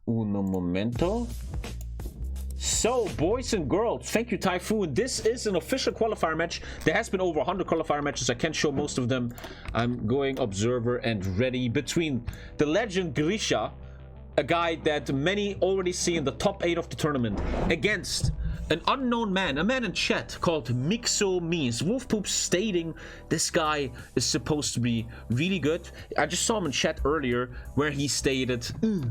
Uno momento. So, boys and girls, thank you, Typhoon. This is an official qualifier match. There has been over 100 qualifier matches. I can't show most of them. I'm going observer and ready between the legend Grisha, a guy that many already see in the top 8 of the tournament, against an unknown man, a man in chat called MiksuMan. Wolfpoop stating this guy is supposed to be really good. I just saw him in chat earlier where he stated,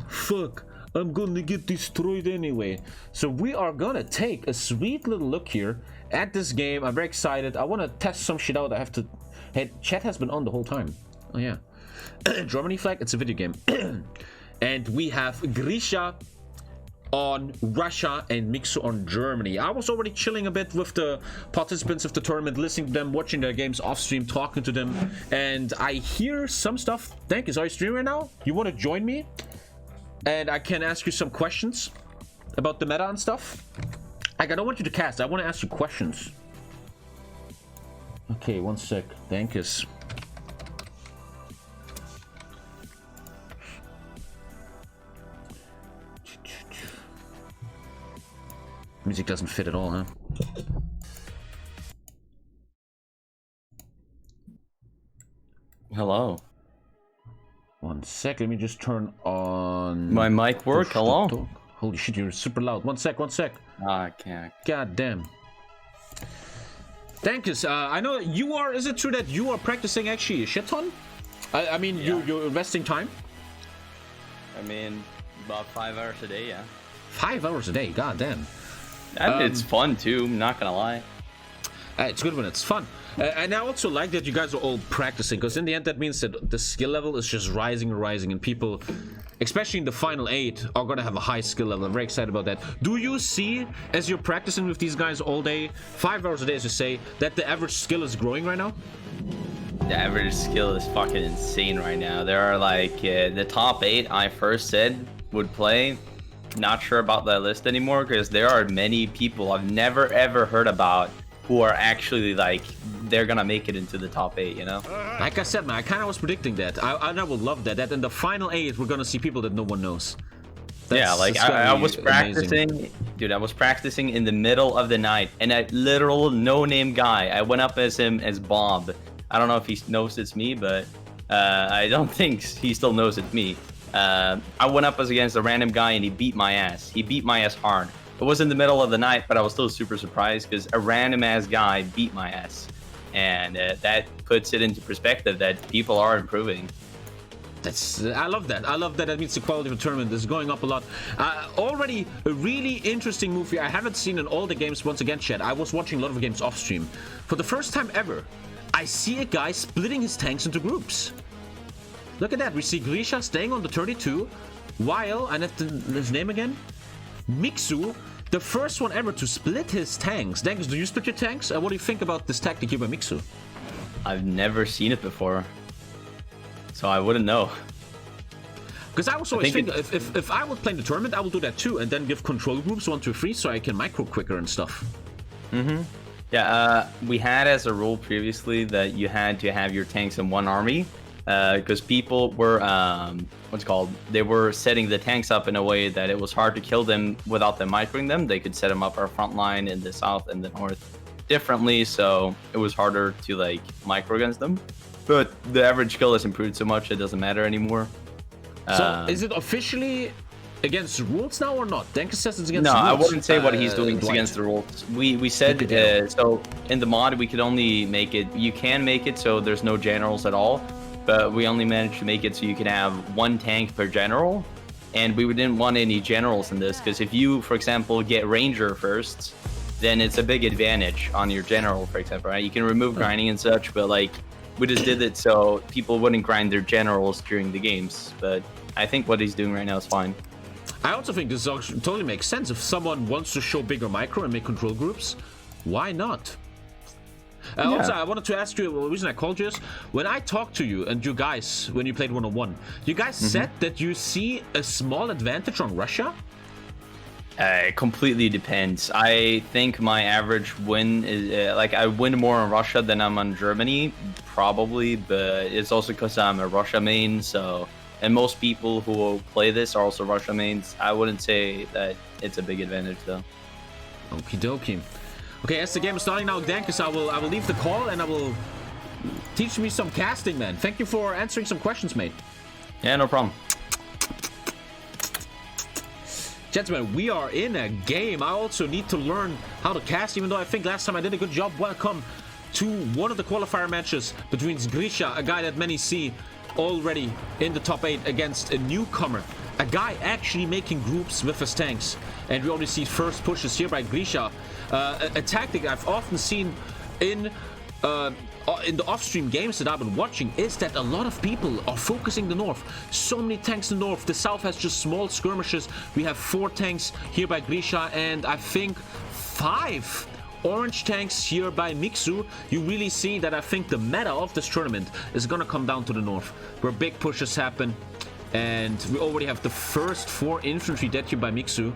fuck, I'm gonna get destroyed anyway. So we are gonna take a sweet little look here at this game. I'm very excited. I want to test some shit out. I have to... Hey, chat has been on the whole time. Oh yeah. Germany flag, it's a video game. And we have Grisha on Russia and Miksu on Germany. I was already chilling a bit with the participants of the tournament, listening to them, watching their games off stream, talking to them, and I hear some stuff. Thank you. Are you streaming right now? You want to join me? And I can ask you some questions about the meta and stuff. Like, I don't want you to cast. I want to ask you questions. Okay, one sec. Thank you. Music doesn't fit at all, huh? Hello. One sec, let me just turn on... My mic work? Hello? Holy shit, you're super loud. One sec. I can't. God damn. Thank you. I know you are... Is it true that you are practicing actually a shit ton? I mean, yeah. You're investing time? I mean, about 5 hours a day, yeah. 5 hours a day? God damn. It's fun too, I'm not gonna lie. It's good when it's fun. And I also like that you guys are all practicing, because in the end that means that the skill level is just rising and rising, and people, especially in the final 8, are gonna have a high skill level. I'm very excited about that. Do you see, as you're practicing with these guys all day, 5 hours a day as you say, that the average skill is growing right now? The average skill is fucking insane right now. There are like the top 8 I first said would play. Not sure about that list anymore, because there are many people I've never ever heard about who are actually like, they're gonna make it into the top 8, you know? Like I said, man, I kind of was predicting that. I would love that in the final 8 we're gonna see people that no one knows. Yeah, like I was practicing, amazing. Dude, I was practicing in the middle of the night, and a literal no-name guy, I went up as him as Bob. I don't know if he knows it's me, but I don't think he still knows it's me. I went up as against a random guy, and he beat my ass. He beat my ass hard. It was in the middle of the night, but I was still super surprised because a random ass guy beat my ass. And that puts it into perspective that people are improving. I love that. I love that. That means the quality of the tournament is going up a lot. Already a really interesting move here. I haven't seen in all the games. Once again, chat, I was watching a lot of games off stream. For the first time ever, I see a guy splitting his tanks into groups. Look at that. We see Grisha staying on the 32, while, I have his name again, Miksu, the first one ever to split his tanks. Dangus, do you split your tanks? What do you think about this tactic here by Miksu? I've never seen it before, so I wouldn't know. Because I was always thinking, if I would play in the tournament, I would do that too, and then give control groups 1, 2, 3, so I can micro quicker and stuff. Yeah, we had as a rule previously that you had to have your tanks in one army, because people were they were setting the tanks up in a way that it was hard to kill them without them microing them. They could set them up our front line in the south and the north differently, so it was harder to like micro against them. But the average skill has improved so much it doesn't matter anymore. So is it officially against the rules now or not? Dankus says it's against the rules. No, I wouldn't say what he's doing is against the rules. We said so in the mod we could only make it, you can make it so there's no generals at all, but we only managed to make it so you can have 1 tank per general, and we didn't want any generals in this, because if you, for example, get ranger first, then it's a big advantage on your general, for example, right? You can remove grinding and such, but like we just did it so people wouldn't grind their generals during the games. But I think what he's doing right now is fine. I also think this totally makes sense. If someone wants to show bigger micro and make control groups, why not? Also, I wanted to ask you, the reason I called you is, when I talked to you and you guys, when you played 1-on-1, you guys said that you see a small advantage on Russia? It completely depends. I think my average win is, like, I win more on Russia than I'm on Germany, probably, but it's also because I'm a Russia main, so And most people who will play this are also Russia mains. I wouldn't say that it's a big advantage though. Okie dokie. Okay, as the game is starting now, Dankus, I will leave the call and I will teach me some casting, man. Thank you for answering some questions, mate. Yeah, no problem. Gentlemen, we are in a game. I also need to learn how to cast, even though I think last time I did a good job. Welcome to one of the qualifier matches between Grisha, a guy that many see already in the top 8, against a newcomer, a guy actually making groups with his tanks. And we already see first pushes here by Grisha. A tactic I've often seen in the off-stream games that I've been watching is that a lot of people are focusing the north. So many tanks in the north. The south has just small skirmishes. We have 4 tanks here by Grisha, and I think 5 orange tanks here by Miksu. You really see that I think the meta of this tournament is gonna come down to the north, where big pushes happen. And we already have the first 4 infantry dead here by Miksu,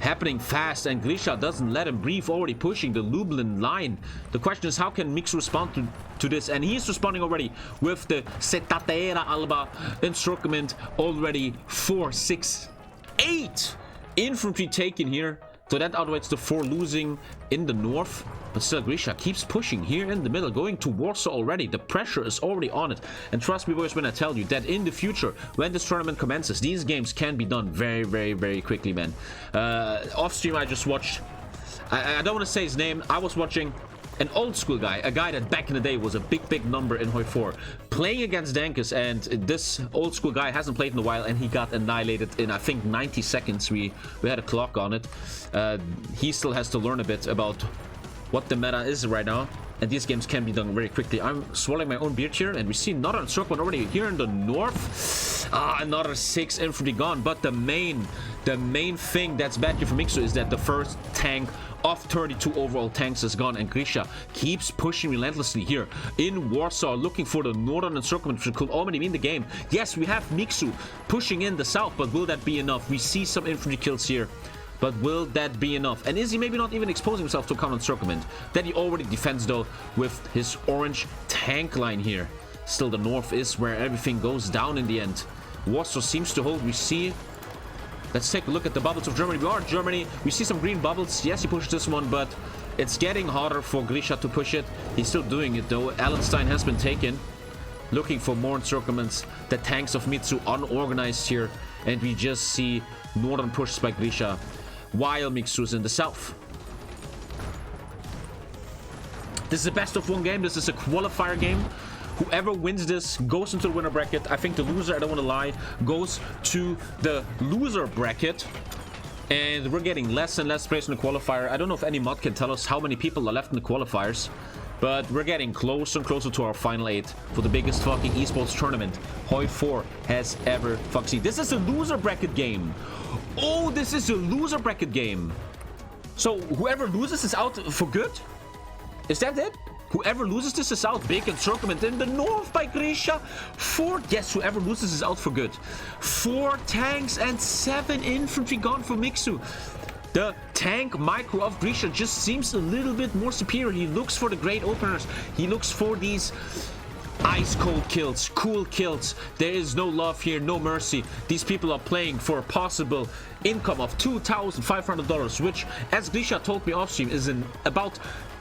happening fast, and Grisha doesn't let him breathe, already pushing the Lublin line. The question is, how can Miksu respond to this? And he's responding already with the Setatera Alba encirclement. Already 4, 6, 8 infantry taken here. So that outweighs the 4 losing in the north. But still, Grisha keeps pushing here in the middle, going to Warsaw already. The pressure is already on it. And trust me, boys, when I tell you that in the future, when this tournament commences, these games can be done very, very, very quickly, man. Off stream, I just watched... I don't want to say his name. I was watching an old school guy, a guy that back in the day was a big number in HOI4, playing against Dankus, and this old school guy hasn't played in a while, and he got annihilated in, I think, 90 seconds. We had a clock on it. He still has to learn a bit about what the meta is right now, and these games can be done very quickly. I'm swallowing my own beard here, and we see another encirclement already here in the north. Another 6 infantry gone, but the main thing that's bad here for Miksu is that the first tank of 32 overall tanks is gone, and Grisha keeps pushing relentlessly here in Warsaw, looking for the northern encirclement, which could already mean the game. Yes, we have Miksu pushing in the south, but will that be enough? We see some infantry kills here, but will that be enough? And is he maybe not even exposing himself to a counter encirclement that he already defends, though, with his orange tank line here? Still, the north is where everything goes down in the end. Warsaw seems to hold. We see... Let's take a look at the bubbles of Germany. We are Germany. We see some green bubbles. Yes, he pushed this one, but it's getting harder for Grisha to push it. He's still doing it, though. Allenstein has been taken. Looking for more encirclements. The tanks of Mitsu unorganized here. And we just see northern pushes by Grisha, while Miksu is in the south. This is a best of 1 game. This is a qualifier game. Whoever wins this goes into the winner bracket. I think the loser, I don't want to lie, goes to the loser bracket. And we're getting less and less players in the qualifier. I don't know if any mod can tell us how many people are left in the qualifiers, but we're getting closer and closer to our final 8 for the biggest fucking esports tournament HOI4 has ever fucking seen. This is a loser bracket game. Oh, this is a loser bracket game. So whoever loses is out for good? Is that it? Whoever loses this is out. Big encirclement in the north by Grisha. 4, yes, whoever loses is out for good. 4 tanks and 7 infantry gone for Miksu. The tank micro of Grisha just seems a little bit more superior. He looks for the great openers. He looks for these ice cold kills, cool kills. There is no love here, no mercy. These people are playing for a possible income of $2,500, which, as Grisha told me off stream, is in about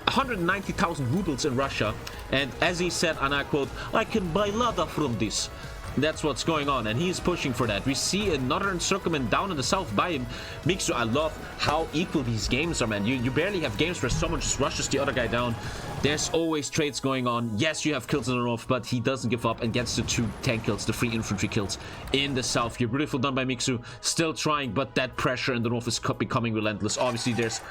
190,000 rubles in Russia. And as he said, and I quote, "I can buy Lada from this." That's what's going on, and he's pushing for that. We see another encirclement down in the south by him. Miksu, I love how equal these games are, man. You barely have games where someone just rushes the other guy down. There's always trades going on. Yes, you have kills in the north, but he doesn't give up and gets the 2 tank kills, the 3 infantry kills in the south. You're beautiful done by Miksu. Still trying, but that pressure in the north is becoming relentless. Obviously, there's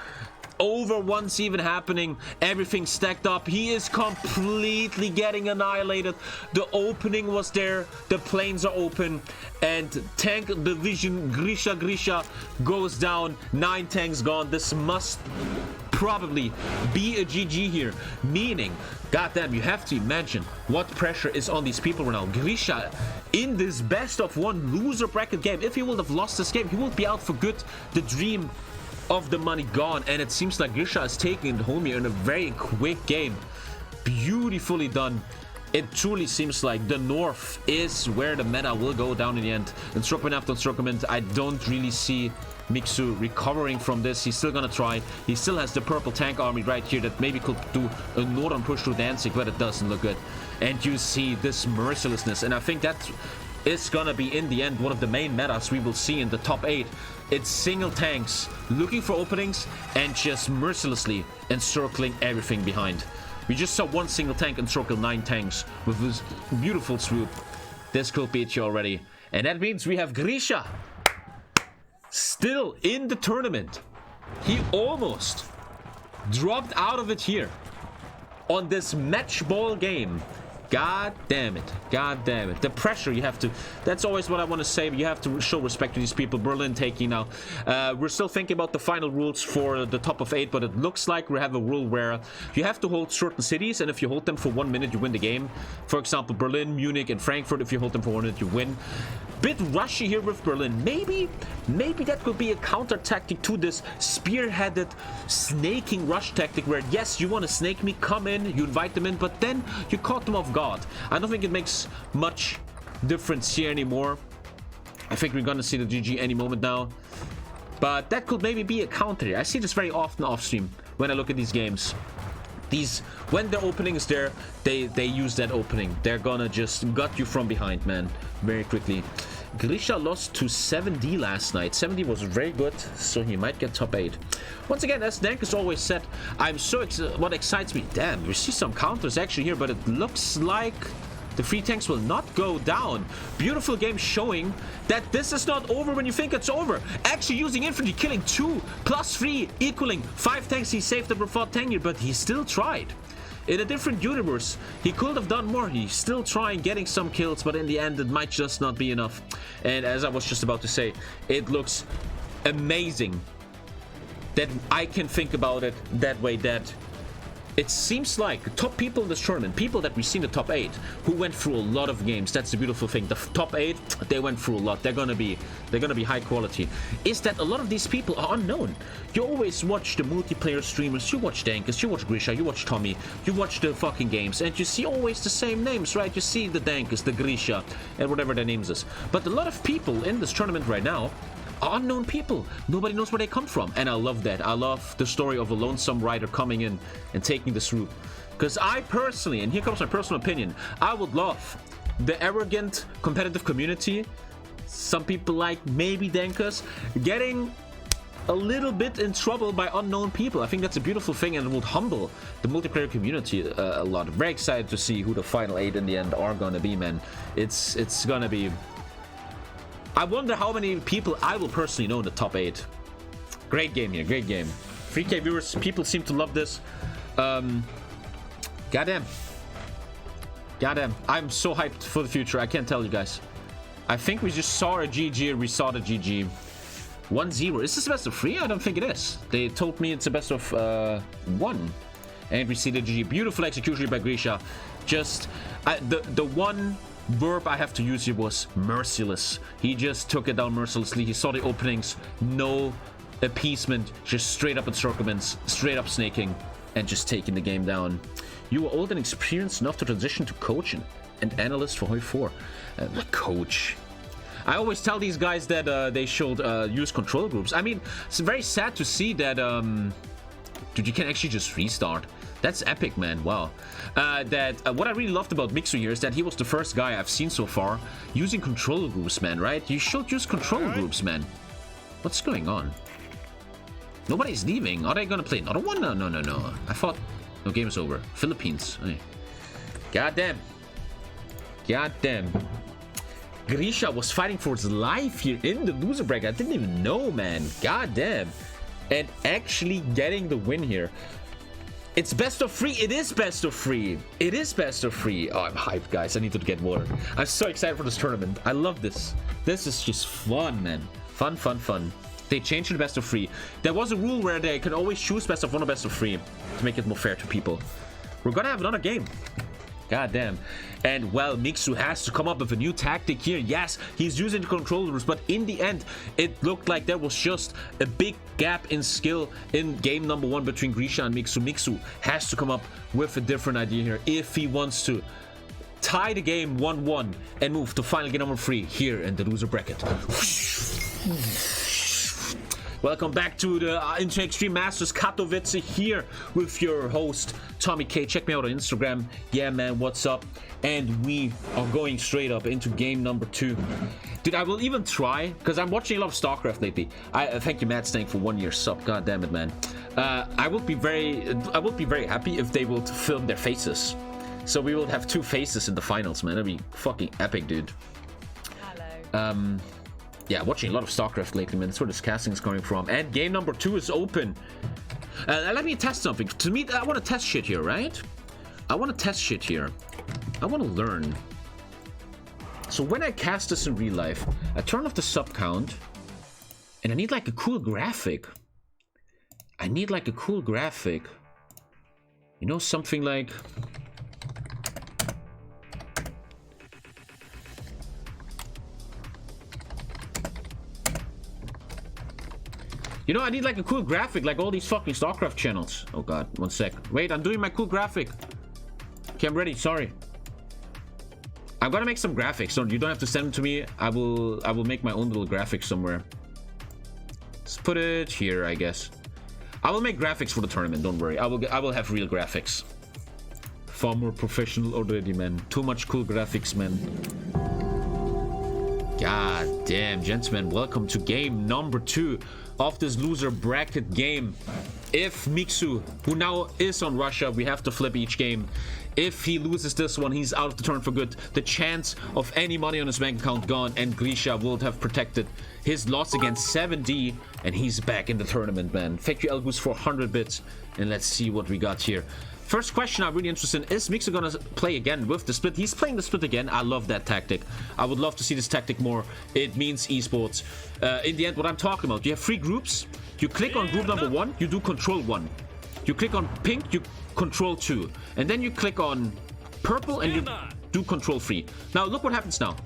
over once even happening. Everything stacked up. He is completely getting annihilated. The opening was there. The planes are open. And tank division Grisha goes down. 9 tanks gone. This must probably be a GG here. Meaning, goddamn, you have to imagine what pressure is on these people right now. Grisha, in this best of 1 loser bracket game, if he would have lost this game, he would be out for good. The dream of the money gone, and it seems like Grisha is taking it home here in a very quick game. Beautifully done it truly seems like the north is where the meta will go down in the end. Encirclement after encirclement, I don't really see Miksu recovering from this. He's still gonna try. He still has the purple tank army right here that maybe could do a northern push through Danzig, but it doesn't look good. And you see this mercilessness, and I think that is gonna be in the end one of the main metas we will see in the top 8. It's single tanks looking for openings and just mercilessly encircling everything behind. We just saw one single tank encircle 9 tanks with this beautiful swoop. This could beat you already. And that means we have Grisha still in the tournament. He almost dropped out of it here on this match ball game. God damn it. God damn it. The pressure you have to... That's always what I want to say. You have to show respect to these people. Berlin taking now. We're still thinking about the final rules for the top of 8, but it looks like we have a rule where you have to hold certain cities, and if you hold them for 1 minute, you win the game. For example, Berlin, Munich, and Frankfurt. If you hold them for 1 minute, you win. Bit rushy here with Berlin. Maybe that could be a counter tactic to this spearheaded snaking rush tactic where, yes, you want to snake me, come in, you invite them in, but then you caught them off guard. I don't think it makes much difference here anymore. I think we're gonna see the GG any moment now, but that could maybe be a counter. I see this very often off stream when I look at these games. When the opening is there, they use that opening. They're gonna just gut you from behind, man, very quickly. Grisha lost to 7D last night. 7D was very good, so he might get top 8. Once again, as Dank has always said, I'm so what excites me. Damn, we see some counters actually here, but it looks like the free tanks will not go down. Beautiful game showing that this is not over when you think it's over. Actually using infantry, killing 2 plus 3 equaling 5 tanks. He saved the Braford tank here, but he still tried. In a different universe, he could have done more. He's still trying, getting some kills, but in the end, it might just not be enough. And as I was just about to say, it looks amazing that I can think about it that way, that it seems like top people in this tournament, people that we see in the top 8, who went through a lot of games. That's the beautiful thing. The top 8, they went through a lot. They're gonna be high quality. Is that a lot of these people are unknown. You always watch the multiplayer streamers. You watch Dankers, you watch Grisha, you watch Tommy, you watch the fucking games, and you see always the same names, right? You see the Dankers, the Grisha, and whatever their names is. But a lot of people in this tournament right now are unknown people. Nobody knows where they come from, and I love that. I love the story of a lonesome rider coming in and taking this route. Because I personally, and here comes my personal opinion, I would love the arrogant competitive community, some people like maybe Dankers, getting a little bit in trouble by unknown people. I think that's a beautiful thing, and it would humble the multiplayer community a lot. Very excited to see who the final 8 in the end are gonna be, man. It's gonna be... I wonder how many people I will personally know in the top 8. Great game here, great game. 3K viewers, people seem to love this. Goddamn. Goddamn. I'm so hyped for the future, I can't tell you guys. I think we just saw a GG, we saw the GG. 1-0. Is this a best of 3? I don't think it is. They told me it's a best of 1. And we see the GG. Beautiful execution by Grisha. Just the one verb I have to use here was merciless. He just took it down mercilessly. He saw the openings, no appeasement, just straight up encirclements, straight up snaking, and just taking the game down. You were old and experienced enough to transition to coach and analyst for HOI4. Coach. I always tell these guys that they should use control groups. I mean, it's very sad to see that dude, you can actually just restart. That's epic, man. Wow. What I really loved about Miksu here is that he was the first guy I've seen so far using control groups, man, right? You should use control groups, man. What's going on? Nobody's leaving. Are they gonna play another one? No. I thought... No, game is over. Philippines. Hey. Goddamn. Goddamn. Grisha was fighting for his life here in the loser bracket. I didn't even know, man. Goddamn. And actually getting the win here. It's best of 3. It is best of 3. It is best of 3. Oh, I'm hyped, guys. I need to get water. I'm so excited for this tournament. I love this. This is just fun, man. Fun, fun, fun. They changed it to best of 3. There was a rule where they could always choose best of 1 or best of 3 to make it more fair to people. We're gonna have another game. God damn. And well, Miksu has to come up with a new tactic here. Yes, he's using the controllers, but in the end, it looked like there was just a big gap in skill in game number 1 between Grisha and Miksu. Miksu has to come up with a different idea here if he wants to tie the game 1-1, and move to final game number 3 here in the loser bracket. Welcome back to the Into Extreme Masters Katowice here with your host TommyKay. Check me out on Instagram. Yeah, man, what's up? And we are going straight up into game number 2. Dude, I will even try, because I'm watching a lot of StarCraft lately. I thank you, Matt Stank, for 1 year sub. God damn it, man. I would be very happy if they would film their faces. So we will have 2 faces in the finals, man. That'd be fucking epic, dude. Hello. Yeah, watching a lot of StarCraft lately, man. That's where this casting is coming from. And game number 2 is open. Let me test something. To me, I want to test shit here, right? I want to test shit here. I want to learn. So when I cast this in real life, I turn off the sub count. And I need like a cool graphic. I need like a cool graphic. You know, something like... You know, I need like a cool graphic, like all these fucking StarCraft channels. Oh god, 1 sec. Wait, I'm doing my cool graphic. Okay, I'm ready, sorry. I'm gonna make some graphics, so you don't have to send them to me. I will make my own little graphics somewhere. Let's put it here, I guess. I will make graphics for the tournament, don't worry. I will have real graphics. Far more professional already, man. Too much cool graphics, man. God damn, gentlemen, welcome to game number 2 of this loser bracket game. If Miksu, who now is on Russia, we have to flip each game. If he loses this one, he's out of the tournament for good. The chance of any money on his bank account gone, and Grisha will have protected his loss against 7D, and he's back in the tournament, man. Thank you, Elgus, for 100 bits, and let's see what we got here. First question I'm really interested in, is Miksu gonna play again with the split? He's playing the split again. I love that tactic. I would love to see this tactic more. It means esports. In the end, what I'm talking about, you have 3 groups. You click on group number 1, you do control 1. You click on pink, you control 2. And then you click on purple and you do control 3. Now look what happens now.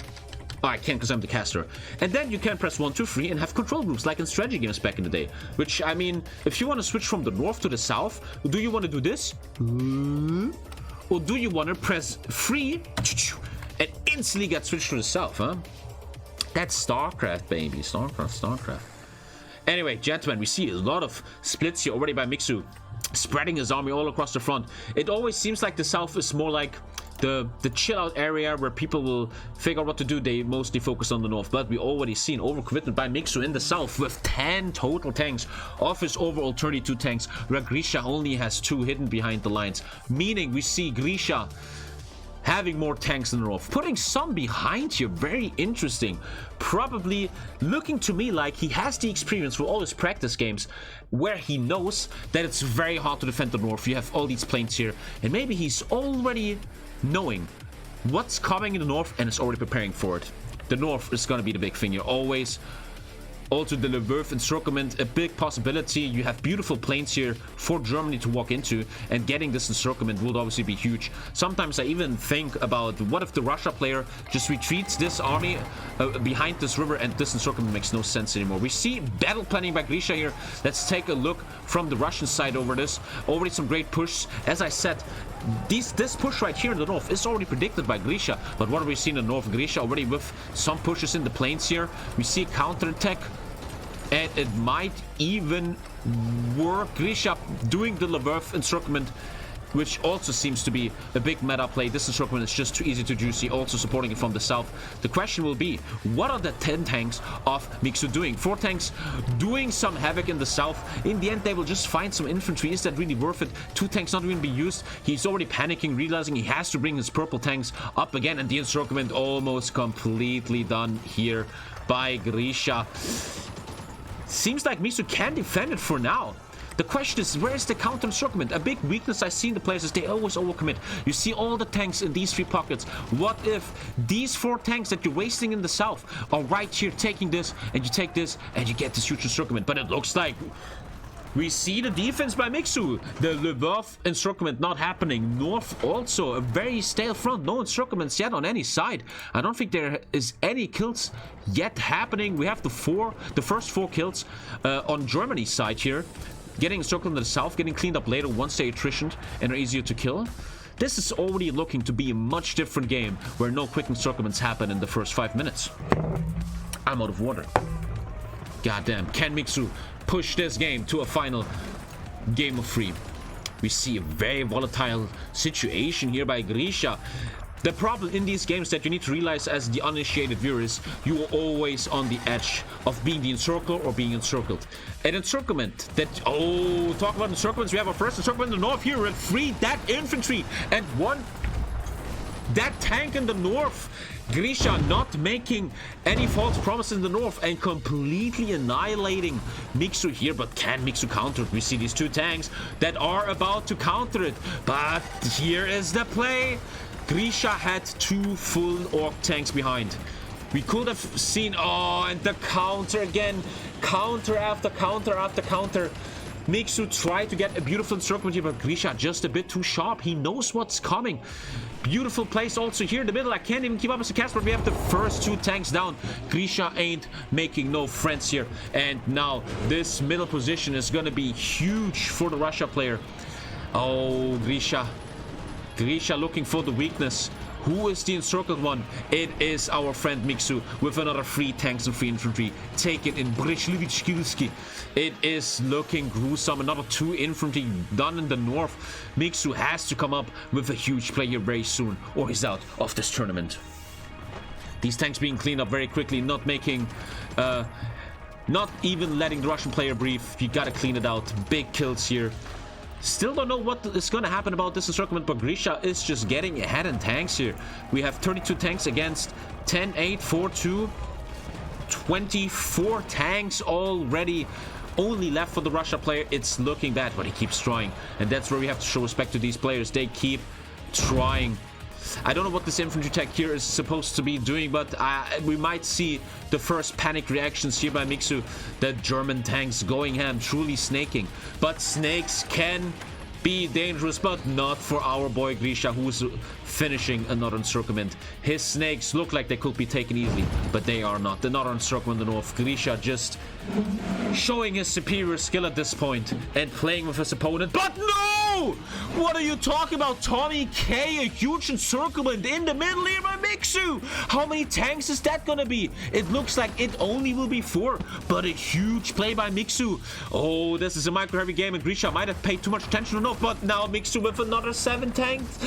Oh, I can't because I'm the caster. And then you can press 1, 2, 3 and have control groups like in strategy games back in the day. Which, I mean, if you want to switch from the north to the south, do you want to do this? Or do you want to press 3 and instantly get switched to the south, huh? That's StarCraft, baby. StarCraft. Anyway, gentlemen, we see a lot of splits here already by Miksu, spreading his army all across the front. It always seems like the south is more like the chill out area where people will figure out what to do. They mostly focus on the north, but we already seen overcommitment by Miksu in the south with 10 total tanks of his overall 32 tanks, where Grisha only has 2 hidden behind the lines, meaning we see Grisha having more tanks in the north, putting some behind here. Very interesting. Probably looking to me like he has the experience for all his practice games where he knows that it's very hard to defend the north. You have all these planes here, and maybe he's already knowing what's coming in the north and is already preparing for it. The north is going to be the big thing here always. Also, the Lviv encirclement, a big possibility. You have beautiful plains here for Germany to walk into, and getting this encirclement would obviously be huge. Sometimes I even think about what if the Russia player just retreats this army behind this river, and this encirclement makes no sense anymore. We see battle planning by Grisha here. Let's take a look from the Russian side over this. Already some great push. As I said, this push right here in the north is already predicted by Grisha, but what have we seen in the north? Grisha already with some pushes in the plains here. We see a counterattack, and it might even work. Grisha doing the Lviv encirclement, which also seems to be a big meta play. This encirclement is just too easy to juicy, also supporting it from the south. The question will be, what are the 10 tanks of Miksu doing? 4 tanks doing some havoc in the south. In the end, they will just find some infantry. Is that really worth it? 2 tanks not even be used. He's already panicking, realizing he has to bring his purple tanks up again, and the encirclement almost completely done here by Grisha. Seems like Miksu can defend it for now. The question is, where is the counter encirclement? A big weakness I see in the players is they always overcommit. You see all the tanks in these 3 pockets. What if these 4 tanks that you're wasting in the south are right here taking this, and you take this, and you get this huge encirclement? But it looks like we see the defense by Miksu. The Lviv encirclement not happening. North also a very stale front. No encirclements yet on any side. I don't think there is any kills yet happening. We have the first 4 kills on Germany's side here. Getting encircled in the south, getting cleaned up later once they attritioned and are easier to kill. this is already looking to be a much different game where no quick encirclements happen in the first 5 minutes. I'm out of water. Goddamn, can Miksu push this game to a final game of 3? We see a very volatile situation here by Grisha. The problem in these games that you need to realize as the uninitiated viewer is you are always on the edge of being the encircler or being encircled. An encirclement that, oh, talk about encirclements. We have our first encirclement in the north here with 3 that infantry and 1 that tank in the north. Grisha not making any false promises in the north and completely annihilating Miksu here. But can Miksu counter it? We see these 2 tanks that are about to counter it. But here is the play. Grisha had 2 full orc tanks behind. We could have seen, oh, and the counter again. Counter after counter after counter. Miksu tried to get a beautiful encirclement here, but Grisha just a bit too sharp. He knows what's coming. Beautiful place also here in the middle. I can't even keep up as a cast, but we have the first 2 tanks down. Grisha ain't making no friends here. And now this middle position is going to be huge for the Russia player. Oh, Grisha. Grisha looking for the weakness. Who is the encircled one? It is our friend Miksu with another 3 tanks and 3 infantry taken in Brezhlivichkilski. It is looking gruesome. Another 2 infantry done in the north. Miksu has to come up with a huge play here very soon or he's out of this tournament. These tanks being cleaned up very quickly, not making... not even letting the Russian player breathe. You gotta clean it out. Big kills here. Still don't know what is going to happen about this encirclement, but Grisha is just getting ahead in tanks here. We have 32 tanks against 10, 8, 4, 2, 24 tanks already. Only left for the Russia player. It's looking bad, but he keeps trying. And that's where we have to show respect to these players. They keep trying. I don't know what this infantry tech here is supposed to be doing, but we might see the first panic reactions here by Miksu. The German tanks going ham, truly snaking. But snakes can be dangerous, but not for our boy Grisha, who's finishing another encirclement. His snakes look like they could be taken easily, but they are not. Another encirclement in the north. Grisha just showing his superior skill at this point and playing with his opponent. But no! What are you talking about? TommyKay, a huge encirclement in the middle here by Miksu. How many tanks is that gonna be? It looks like it only will be 4, but a huge play by Miksu. Oh, this is a micro heavy game and Grisha might have paid too much attention or not, but now Miksu with another 7 tanks.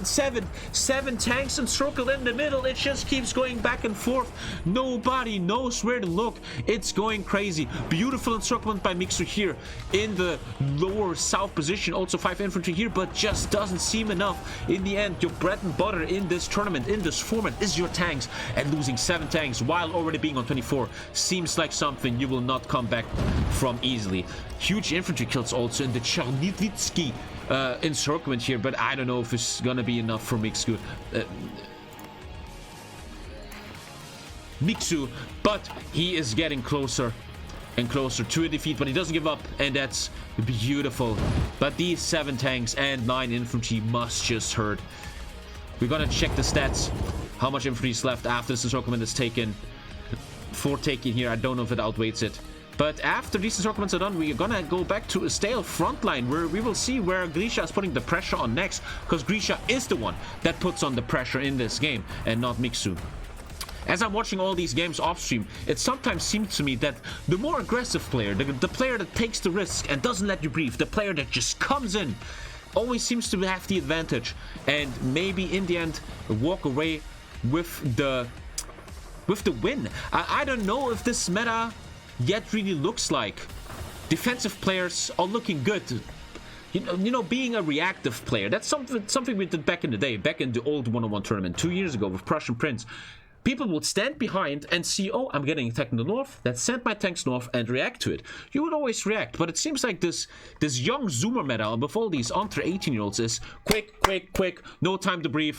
7 tanks encircled in the middle. It just keeps going back and forth. Nobody knows where to look. It's going crazy. Beautiful encirclement by Miksu here in the lower south position. Also 5 infantry here, but just doesn't seem enough. In the end, your bread and butter in this tournament, in this format, is your tanks. And losing 7 tanks while already being on 24 seems like something you will not come back from easily. Huge infantry kills also in the Chernivtsi encirclement here, but I don't know if it's gonna be enough for Miksu. But he is getting closer and closer to a defeat, but he doesn't give up, and that's beautiful. But these 7 tanks and 9 infantry must just hurt. We're gonna check the stats, how much infantry is left after this encirclement is taken. 4 taken here, I don't know if it outweighs it. But after these encirclements are done, we're gonna go back to a stale front line where we will see where Grisha is putting the pressure on next, because Grisha is the one that puts on the pressure in this game and not Miksu. As I'm watching all these games off stream, it sometimes seems to me that the more aggressive player, the player that takes the risk and doesn't let you breathe, the player that just comes in, always seems to have the advantage and maybe in the end walk away with the win. I don't know if this meta yet really looks like. Defensive players are looking good. You know, being a reactive player, that's something we did back in the day, back in the old 1-on-1 tournament 2 years ago with Prussian Prince. People would stand behind and see, oh, I'm getting attacked in the north, let's send my tanks north and react to it. You would always react, but it seems like this young Zoomer meta with all these under 18-year-olds is quick, no time to breathe.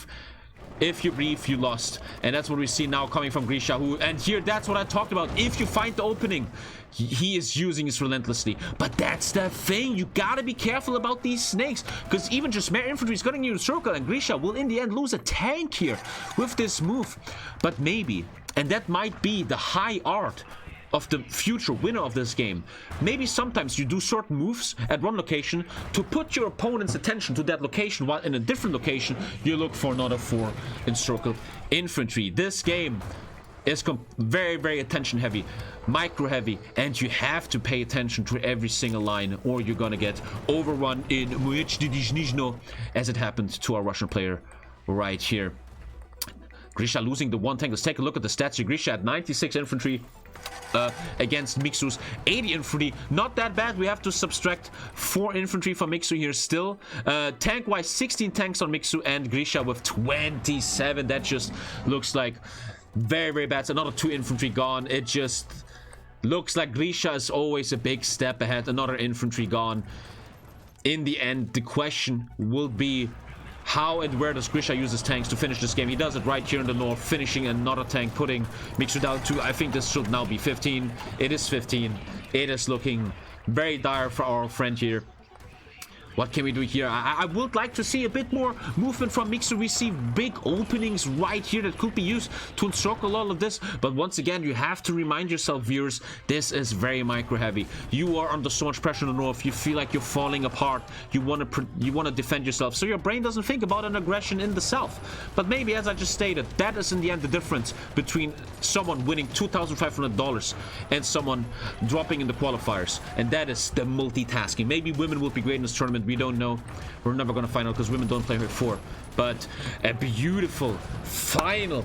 If you breathe, you lost. And that's what we see now coming from Grisha, and here, that's what I talked about. If you find the opening, he is using this relentlessly. But that's the thing. You gotta be careful about these snakes, because even just mere infantry is getting you in a circle, and Grisha will in the end lose a tank here with this move. But maybe, and that might be the high art of the future winner of this game. Maybe sometimes you do certain moves at one location to put your opponent's attention to that location, while in a different location you look for another 4 encircled infantry. This game is very, very attention heavy, micro heavy, and you have to pay attention to every single line or you're gonna get overrun in Mujnizhno, as it happened to our Russian player right here. Grisha losing the 1 tank. Let's take a look at the stats here. Grisha at 96 infantry against Miksu's 80 infantry. Not that bad. We have to subtract 4 infantry from Miksu here still. Tank wise, 16 tanks on Miksu, and Grisha with 27. That just looks like very, very bad. It's another 2 infantry gone. It just looks like Grisha is always a big step ahead. Another infantry gone. In the end, the question will be, how and where does Grisha use his tanks to finish this game? He does it right here in the north, finishing another tank, putting Miksu down to, I think this should now be 15. It is 15. It is looking very dire for our friend here. What can we do here? I would like to see a bit more movement from Miksu. We see big openings right here that could be used to encircle all of this. But once again, you have to remind yourself, viewers, this is very micro heavy. You are under so much pressure in the north. You feel like you're falling apart. You want to defend yourself. So your brain doesn't think about an aggression in the south. But maybe, as I just stated, that is in the end the difference between someone winning $2,500 and someone dropping in the qualifiers. And that is the multitasking. Maybe women will be great in this tournament. We don't know. We're never going to find out because women don't play HOI4. But a beautiful final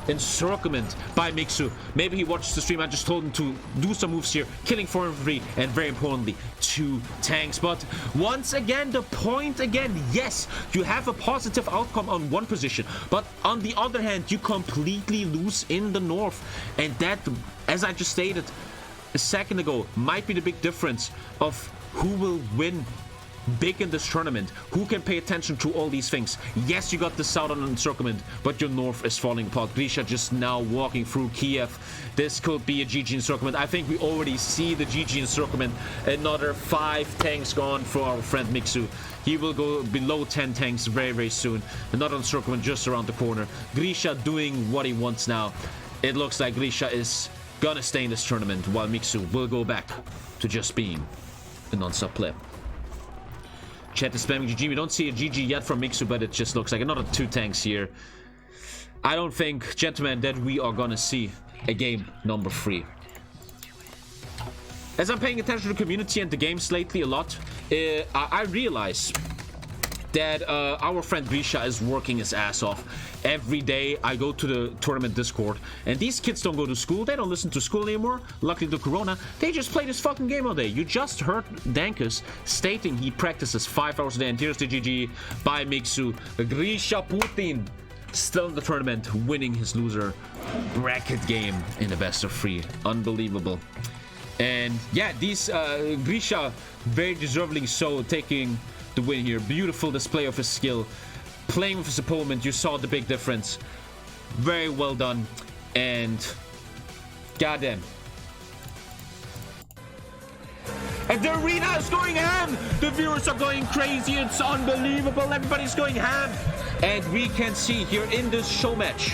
encirclement by Miksu. Maybe he watched the stream. I just told him to do some moves here, killing 4 infantry and very importantly 2 tanks. But once again, the point again, yes, you have a positive outcome on one position, but on the other hand, you completely lose in the north. And that, as I just stated a second ago, might be the big difference of who will win big in this tournament, who can pay attention to all these things. Yes, you got the southern encirclement, but your north is falling apart. Grisha just now walking through Kiev. This could be a GG encirclement. I think we already see the GG encirclement. Another 5 tanks gone for our friend Miksu. He will go below 10 tanks very, very soon. Another encirclement just around the corner. Grisha doing what he wants now. It looks like Grisha is gonna stay in this tournament, while Miksu will go back to just being a non-sub player. Chat is spamming GG. We don't see a GG yet from Miksu, but it just looks like another 2 tanks here. I don't think, gentlemen, that we are gonna see a game number 3. As I'm paying attention to the community and the games lately a lot, I realize that our friend Grisha is working his ass off. Every day I go to the tournament Discord, and these kids don't go to school. They don't listen to school anymore. Luckily to Corona, they just play this fucking game all day. You just heard Dankus stating he practices 5 hours a day, and here's the GG by Miksu. Grisha Putin still in the tournament, winning his loser bracket game in the best of 3. Unbelievable. And yeah, these Grisha very deservedly so taking the win here. Beautiful display of his skill. Playing with his opponent, you saw the big difference. Very well done. And goddamn. And the arena is going ham. The viewers are going crazy. It's unbelievable. Everybody's going ham. And we can see here in this show match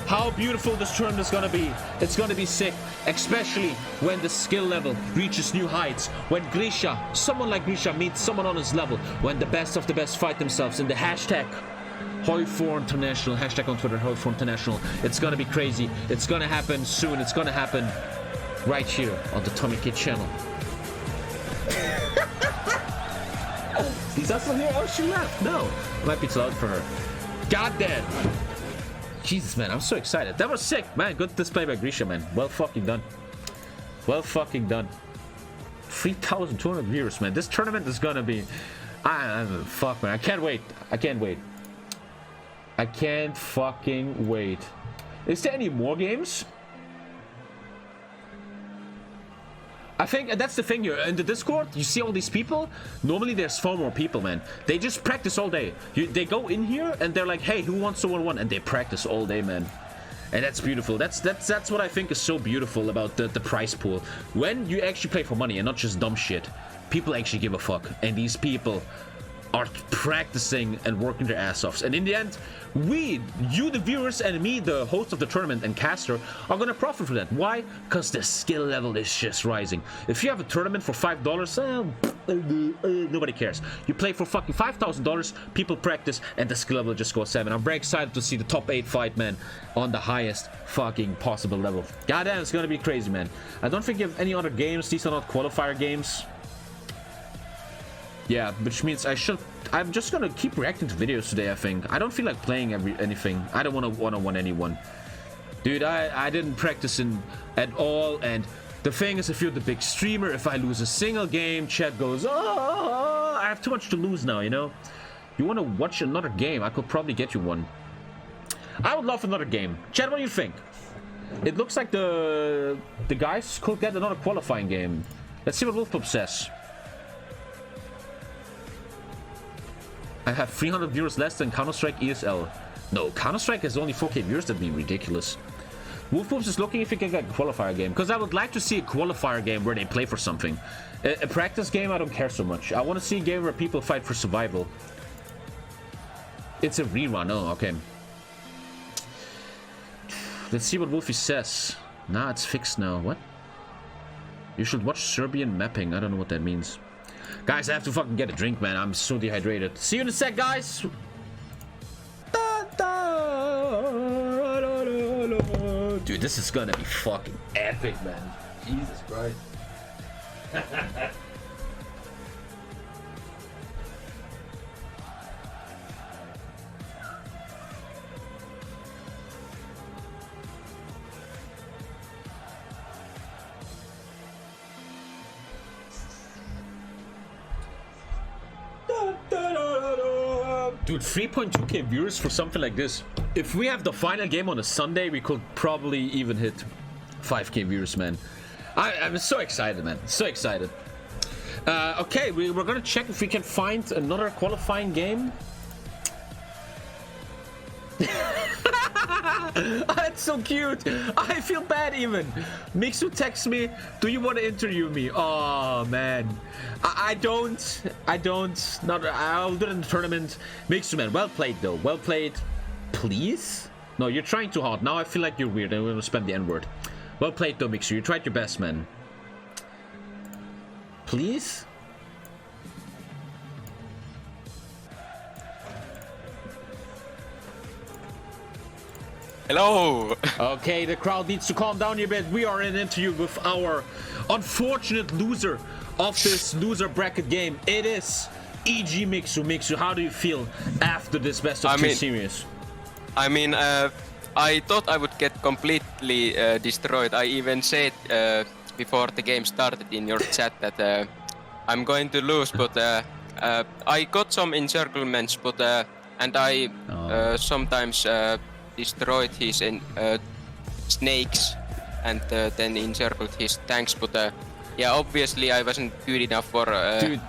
how beautiful this tournament is gonna be. It's gonna be sick, especially when the skill level reaches new heights. When Grisha, someone like Grisha, meets someone on his level. When the best of the best fight themselves in the hashtag HOI4 International, hashtag on Twitter, HOI4 International. It's gonna be crazy. It's gonna happen soon. It's gonna happen right here on the TommyKay channel. Is that still here? Oh, she left. No, it might be too loud for her. Goddamn. Jesus, man, I'm so excited. That was sick, man. Good display by Grisha, man. Well fucking done. Well fucking done. 3,200 viewers, man. This tournament is gonna be... fuck, man. I can't wait. I can't wait. I can't fucking wait. Is there any more games? I think that's the thing here. In the Discord, you see all these people. Normally, there's 4 more people, man. They just practice all day. They go in here and they're like, "Hey, who wants to 1-1?" And they practice all day, man. And that's beautiful. That's what I think is so beautiful about the prize pool. When you actually play for money and not just dumb shit, people actually give a fuck. And these people are practicing and working their ass off. And in the end, you the viewers, and me, the host of the tournament and caster, are gonna profit from that. Why? Because the skill level is just rising. If you have a tournament for $5, nobody cares. You play for fucking $5,000, people practice, and the skill level just goes 7. I'm very excited to see the top 8 fight, man, on the highest fucking possible level. Goddamn, it's gonna be crazy, man. I don't think you have any other games. These are not qualifier games. Yeah, which means I'm just gonna keep reacting to videos today, I think. I don't feel like playing anything. I don't want to one-on-one anyone. Dude, I didn't practice at all, and the thing is, if you're the big streamer, if I lose a single game, chat goes, oh, I have too much to lose now, you know? You want to watch another game? I could probably get you one. I would love another game. Chat, what do you think? It looks like the guys could get another qualifying game. Let's see what Wolfpup says. I have 300 viewers less than Counter-Strike ESL. No, Counter-Strike has only 4K viewers. That'd be ridiculous. Wolfpoops is looking if he can get a qualifier game, because I would like to see a qualifier game where they play for something. A practice game, I don't care so much. I want to see a game where people fight for survival. It's a rerun. Oh, okay. Let's see what Wolfie says. Nah, it's fixed now. What? You should watch Serbian mapping. I don't know what that means. Guys, I have to fucking get a drink, man. I'm so dehydrated. See you in a sec, guys. Dude, this is gonna be fucking epic, man. Jesus Christ. Dude, 3.2k viewers for something like this. If we have the final game on a Sunday, we could probably even hit 5k viewers, man. I'm so excited, man. So excited. Okay, we're gonna check if we can find another qualifying game. That's so cute. I feel bad even. Miksu texts me, do you want to interview me? Oh man, I'll do it in the tournament. MiksuMan, well played though, well played. Please? No, you're trying too hard. Now I feel like you're weird and we're gonna spam the N-word. Well played though, Miksu, you tried your best, man. Please? Hello! Okay, the crowd needs to calm down a bit. We are in an interview with our unfortunate loser of this loser bracket game. It is EG Miksu. Miksu, how do you feel after this best of 3 series? I mean, I thought I would get completely destroyed. I even said before the game started in your chat that I'm going to lose, but I got some encirclements, but and I sometimes destroyed his snakes and then encircled his tanks, but yeah, obviously I wasn't good enough for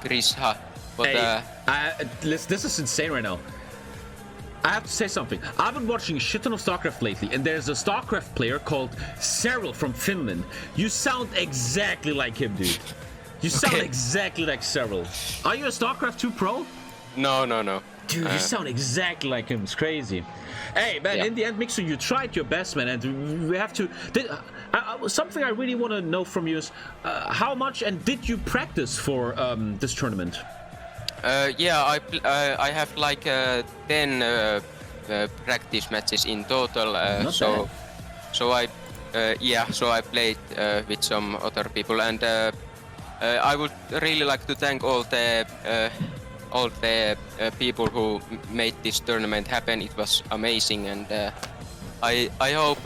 Grisha. But hey, this is insane right now. I have to say something. I've been watching a shit ton of StarCraft lately, and there's a StarCraft player called Cyril from Finland. You sound exactly like him, dude. You sound exactly like Cyril. Are you a StarCraft 2 pro? No, no, no. Dude, you sound exactly like him. It's crazy. Hey, man, in the end, Miksu, you tried your best, man, and we have to... something I really want to know from you is how much and did you practice for this tournament? Yeah, I have like 10 practice matches in total. So I played with some other people, and I would really like to thank all the people who made this tournament happen. It was amazing, and I hope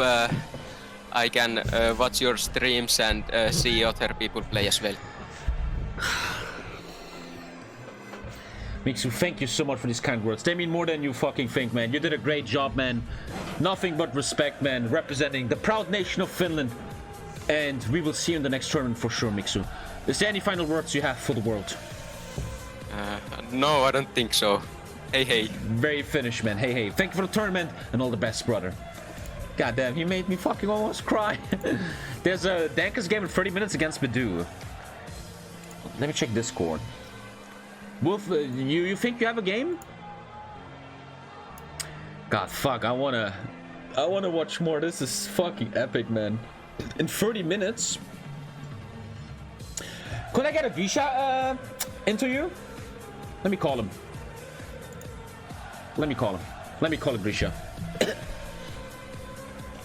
I can watch your streams and see other people play as well. Miksu, thank you so much for these kind words. They mean more than you fucking think, man. You did a great job, man. Nothing but respect, man. Representing the proud nation of Finland. And we will see you in the next tournament for sure, Miksu. Is there any final words you have for the world? No, I don't think so. Hey, hey. Very finished, man. Hey, hey. Thank you for the tournament and all the best, brother. Goddamn, he made me fucking almost cry. There's a Dankus game in 30 minutes against Bedu. Let me check Discord. Wolf, you think you have a game? God, fuck, I wanna watch more. This is fucking epic, man. In 30 minutes. Could I get a Grisha interview? Let me call him. Let me call Grisha.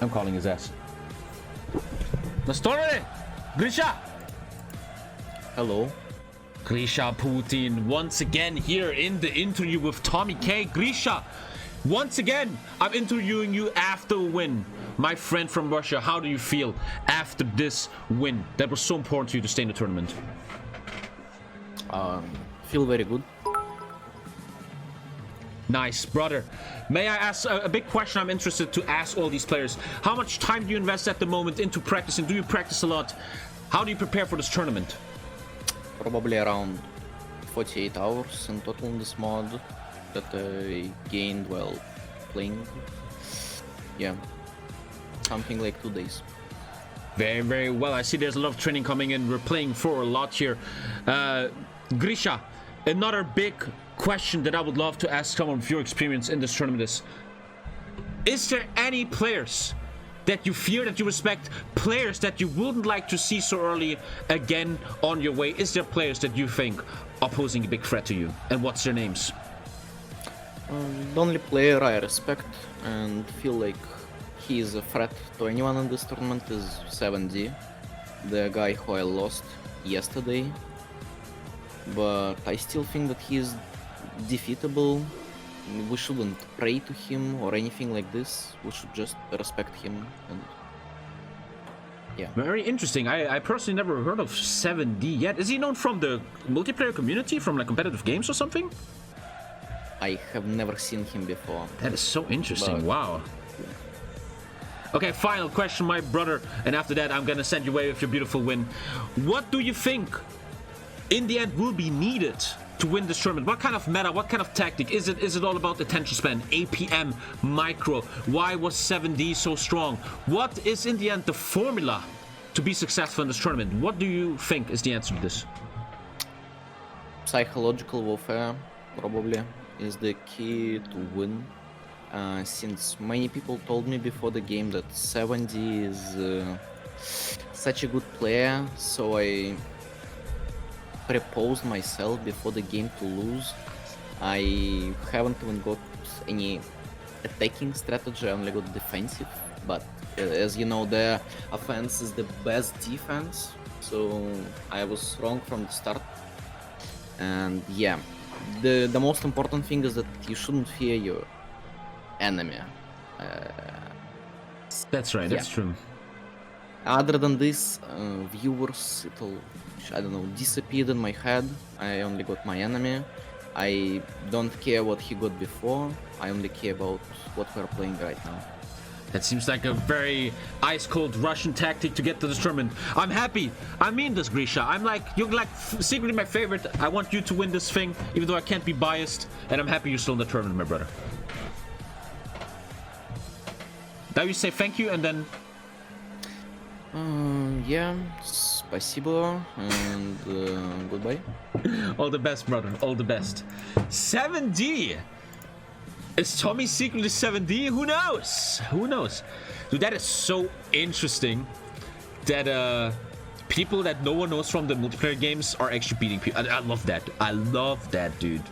I'm calling his ass. The story! Grisha! Hello. Grisha Putin once again here in the interview with tommykay. Grisha, once again, I'm interviewing you after a win. My friend from Russia, how do you feel after this win that was so important to you to stay in the tournament? Feel very good. Nice, brother. May I ask a big question I'm interested to ask all these players? How much time do you invest at the moment into practicing? Do you practice a lot? How do you prepare for this tournament? Probably around 48 hours in total in this mod that I gained while playing. Yeah, something like 2 days. Very, very well. I see there's a lot of training coming in. We're playing for a lot here. Grisha, another big question that I would love to ask someone of your experience in this tournament is there any players that you fear, that you respect, players that you wouldn't like to see so early again on your way? Is there players that you think are posing a big threat to you, and what's their names? The only player I respect and feel like he is a threat to anyone in this tournament is 7D, the guy who I lost yesterday. But I still think that he is defeatable. We shouldn't pray to him or anything like this. We should just respect him and yeah. Very interesting. I personally never heard of 7D yet. Is he known from the multiplayer community, from like competitive games or something? I have never seen him before. That is so interesting. But wow. Okay, final question, my brother, and after that I'm gonna send you away with your beautiful win. What do you think in the end will be needed to win this tournament? What kind of meta, what kind of tactic? Is it all about attention span, APM, micro? Why was 7D so strong? What is in the end the formula to be successful in this tournament? What do you think is the answer to this? Psychological warfare probably is the key to win. Since many people told me before the game that 7D is such a good player, so I proposed myself before the game to lose. I haven't even got any attacking strategy, I only got defensive, but as you know, the offense is the best defense, so I was wrong from the start. And yeah, the most important thing is that you shouldn't fear your enemy. That's right, that's true. Other than this, viewers, it'll, I don't know, disappeared in my head. I only got my enemy. I don't care what he got before. I only care about what we're playing right now. That seems like a very ice-cold Russian tactic to get to this tournament. I'm happy. I mean this, Grisha. I'm like, you're like secretly my favorite. I want you to win this thing, even though I can't be biased. And I'm happy you're still in the tournament, my brother. Now you say thank you and then... Yeah, спасибо and goodbye. All the best, brother. All the best. 7D! Is Tommy secretly 7D? Who knows? Who knows? Dude, that is so interesting that people that no one knows from the multiplayer games are actually beating people. I love that. I love that, dude.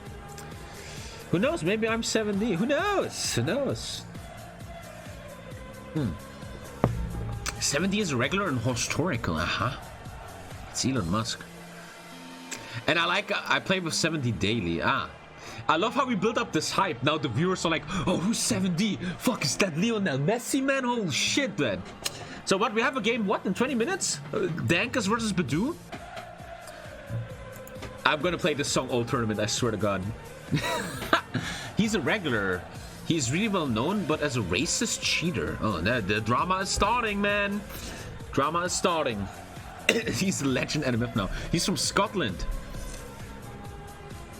Who knows? Maybe I'm 7D. Who knows? Who knows? 7D is regular and historical. It's Elon Musk. And I play with 7D daily. I love how we build up this hype. Now the viewers are like, oh, who's 7D? Fuck, is that Lionel Messi, man? Holy shit, man. So what, we have a game, what, in 20 minutes? Dankas versus Badu? I'm gonna play this song all tournament, I swear to God. He's a regular. He's really well known, but as a racist cheater. Oh, the drama is starting, man. Drama is starting. He's a legend NMF now. He's from Scotland.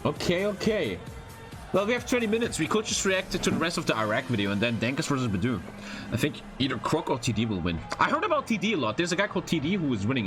Okay, okay. Well, we have 20 minutes. We could just react to the rest of the Iraq video and then Dankas versus Badu. I think either Croc or TD will win. I heard about TD a lot. There's a guy called TD who is winning